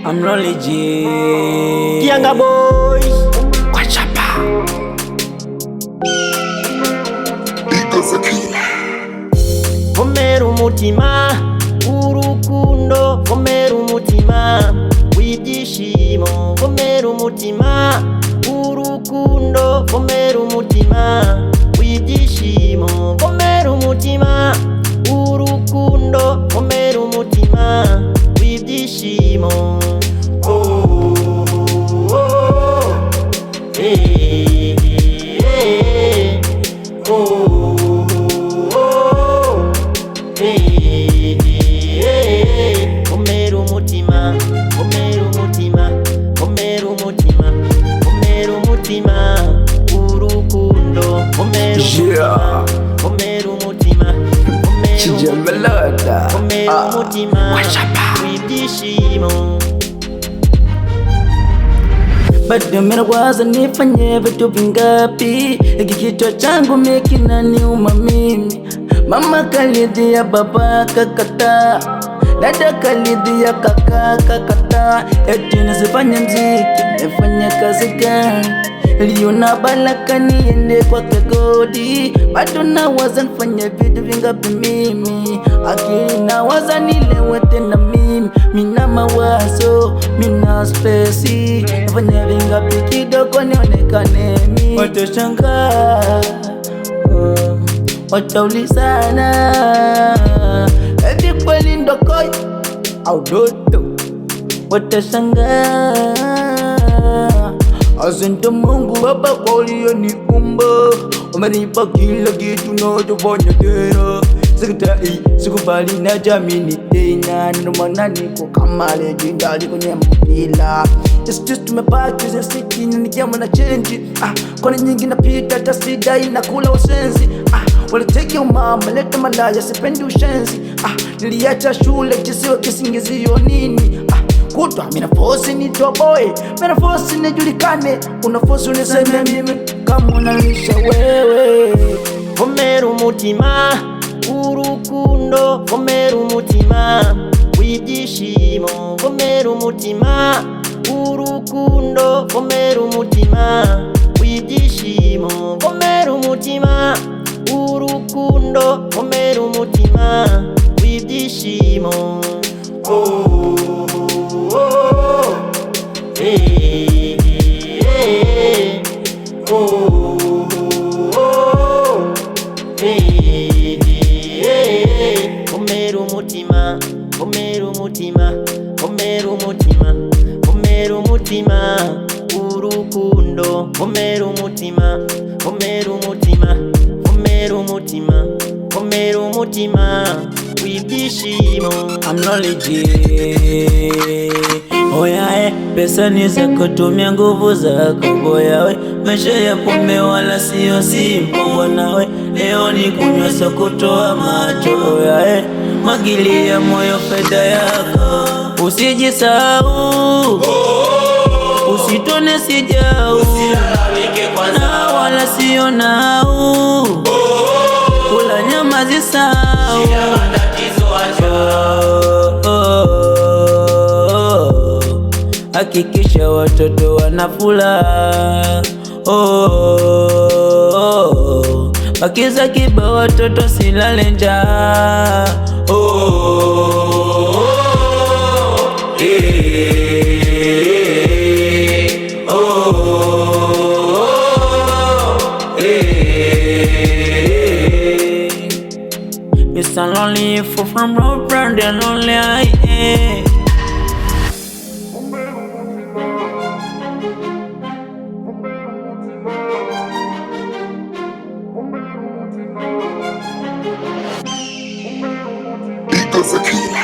I'm Rolly G, Kianga boys, Wachapa. Vomera umutima, urukundo, vomera umutima, w'ibyishimo, vomera umutima, urukundo, vomera umutima, w'ibyishimo, vomera umutima, urukundo, vomera umutima, w'ibyishimo. Vomera umutima, vomera umutima, vomera umutima, vomera umutima, urukundo, vomera umutima, vomera umutima, vomera umutima, w'ibyishimo. Bado mnawaza nifanye vitu vingapi? Hiki kichwa changu kinaniuma mimi. Mama kalidia, baba kakata, dada kalidia, kaka kakata. Eti nisifanye mziki, nifanye kazi gani? Liona balaka niende kwa kagodi. Bado nawaza nifanye vitu vingapi mimi? Akili nawaza nilewe tena mimi. Mina mawazo, mina spesi. Nifanye vingapi kidogo nionekane mimi. Watashangaa, wataulizana, eti kweli ndo koi au doto? Watashangaa, asante Mungu Baba kwa ulioniumba. Umenipa kila kitu nachofanya tena. Sikatai, sikubali na jamini tena. Ndio maana niko kama legendary kwenye mpira. Just tumebaki za city ni kama na change. Kona nyingi napita hata sidai na kula wasenzi. Waliteke umama leta malaya sipendi ushenzi. Niliacha shule kisiwa kisingizio nini? Kutwa mina force ni toboy, mina force ni julikane. Una force uniseme mimi kama unalisha wewe. Vomera umutima, urukundo, vomera umutima, w'ibyishimo, vomera umutima, urukundo, vomera umutima, w'ibyishimo, vomera umutima, urukundo, vomera umutima, w'ibyishimo. Vomera umutima, vomera umutima, vomera umutima, vomera umutima, urukundo, vomera umutima, vomera umutima, vomera umutima, vomera umutima, w'ibyishimo. I'm Rolly G. Oya pesa ni zako, tumia nguvu zako boya we. Maisha ya pombe wala sio simple bwana we. Leo ni kunywa so kutoa macho. Oya mwagilia moyo fedha yako. Usijisahau, usitone sijau, na wala sio nau. Kula nyama zisahau. Hakikisha watoto wanafula. Bakiza kiba watoto silale njaa. Mr. Lonely from road brand and lonely. Eagles are key.